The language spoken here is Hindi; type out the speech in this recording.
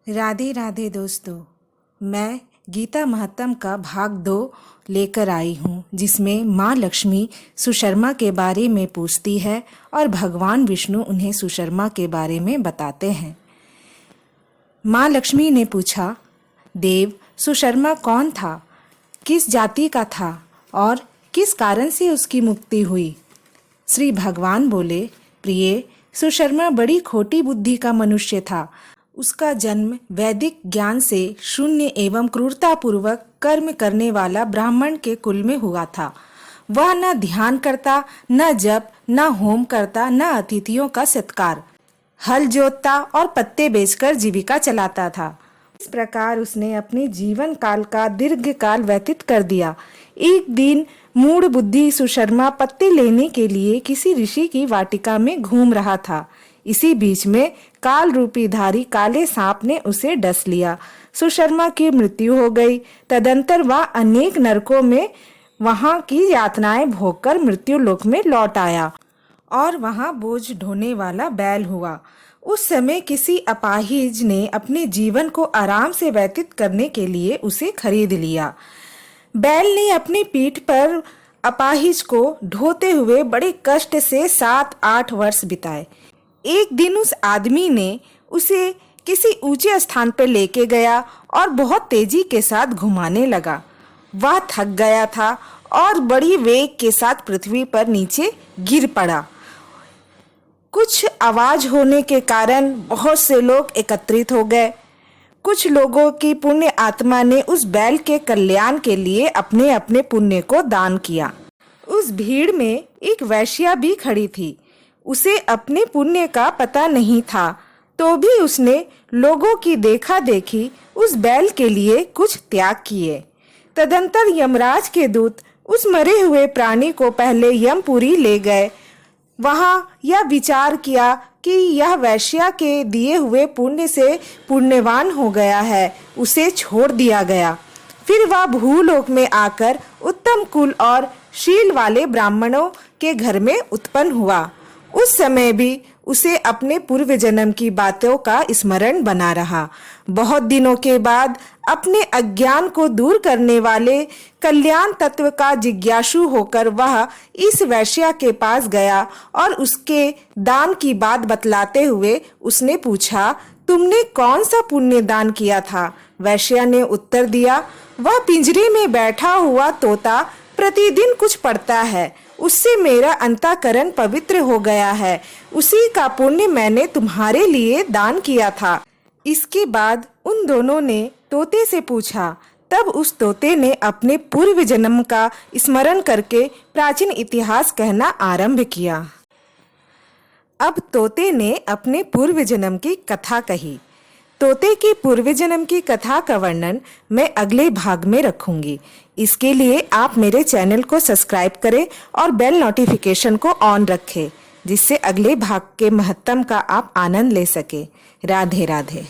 राधे राधे दोस्तों, मैं गीता महत्तम का भाग 2 लेकर आई हूँ, जिसमें माँ लक्ष्मी सुशर्मा के बारे में पूछती है और भगवान विष्णु उन्हें सुशर्मा के बारे में बताते हैं। माँ लक्ष्मी ने पूछा, देव, सुशर्मा कौन था, किस जाति का था और किस कारण से उसकी मुक्ति हुई? श्री भगवान बोले, प्रिय, सुशर्मा बड़ी खोटी बुद्धि का मनुष्य था। उसका जन्म वैदिक ज्ञान से शून्य एवं क्रूरतापूर्वक कर्म करने वाला ब्राह्मण के कुल में हुआ था। वह न ध्यान करता, न जप, न होम करता, न अतिथियों का सत्कार, हल जोतता और पत्ते बेचकर जीविका चलाता था। इस प्रकार उसने अपने जीवन काल का दीर्घ काल व्यतीत कर दिया। एक दिन मूढ़ बुद्धि सुशर्मा पत्ते लेने के लिए किसी ऋषि की वाटिका में घूम रहा था। इसी बीच में काल रूपी धारी काले सांप ने उसे डस लिया। सुशर्मा की मृत्यु हो गई। तदंतर वह अनेक नरकों में वहां की यातनाएं भोगकर मृत्यु लोक में लौट आया और वहां बोझ ढोने वाला बैल हुआ। उस समय किसी अपाहिज ने अपने जीवन को आराम से व्यतीत करने के लिए उसे खरीद लिया। बैल ने अपनी पीठ पर अपाहिज को ढोते हुए बड़े कष्ट से 7-8 वर्ष बिताए। एक दिन उस आदमी ने उसे किसी ऊंचे स्थान पर लेके गया और बहुत तेजी के साथ घुमाने लगा। वह थक गया था और बड़ी वेग के साथ पृथ्वी पर नीचे गिर पड़ा। कुछ आवाज होने के कारण बहुत से लोग एकत्रित हो गए। कुछ लोगों की पुण्य आत्मा ने उस बैल के कल्याण के लिए अपने अपने पुण्य को दान किया। उस भीड़ में एक वैश्या भी खड़ी थी। उसे अपने पुण्य का पता नहीं था, तो भी उसने लोगों की देखा देखी उस बैल के लिए कुछ त्याग किए। तदंतर यमराज के दूत उस मरे हुए प्राणी को पहले यमपुरी ले गए। वहां यह विचार किया कि यह वैश्या के दिए हुए पुण्य से पुण्यवान हो गया है, उसे छोड़ दिया गया। फिर वह भूलोक में आकर उत्तम कुल और शील वाले ब्राह्मणों के घर में उत्पन्न हुआ। उस समय भी उसे अपने पूर्व जन्म की बातों का स्मरण बना रहा। बहुत दिनों के बाद अपने अज्ञान को दूर करने वाले कल्याण तत्व का जिज्ञासु होकर वह इस वैश्या के पास गया और उसके दान की बात बतलाते हुए उसने पूछा, तुमने कौन सा पुण्य दान किया था? वैश्या ने उत्तर दिया, वह पिंजरे में बैठा हुआ तोता प्रतिदिन कुछ पढ़ता है, उससे मेरा अंतःकरण पवित्र हो गया है। उसी का पुण्य मैंने तुम्हारे लिए दान किया था। इसके बाद उन दोनों ने तोते से पूछा। तब उस तोते ने अपने पूर्व जन्म का स्मरण करके प्राचीन इतिहास कहना आरंभ किया। अब तोते ने अपने पूर्व जन्म की कथा कही। तोते की पूर्व जन्म की कथा का वर्णन मैं अगले भाग में रखूंगी। इसके लिए आप मेरे चैनल को सब्सक्राइब करें और बेल नोटिफिकेशन को ऑन रखें, जिससे अगले भाग के महत्तम का आप आनंद ले सके। राधे राधे।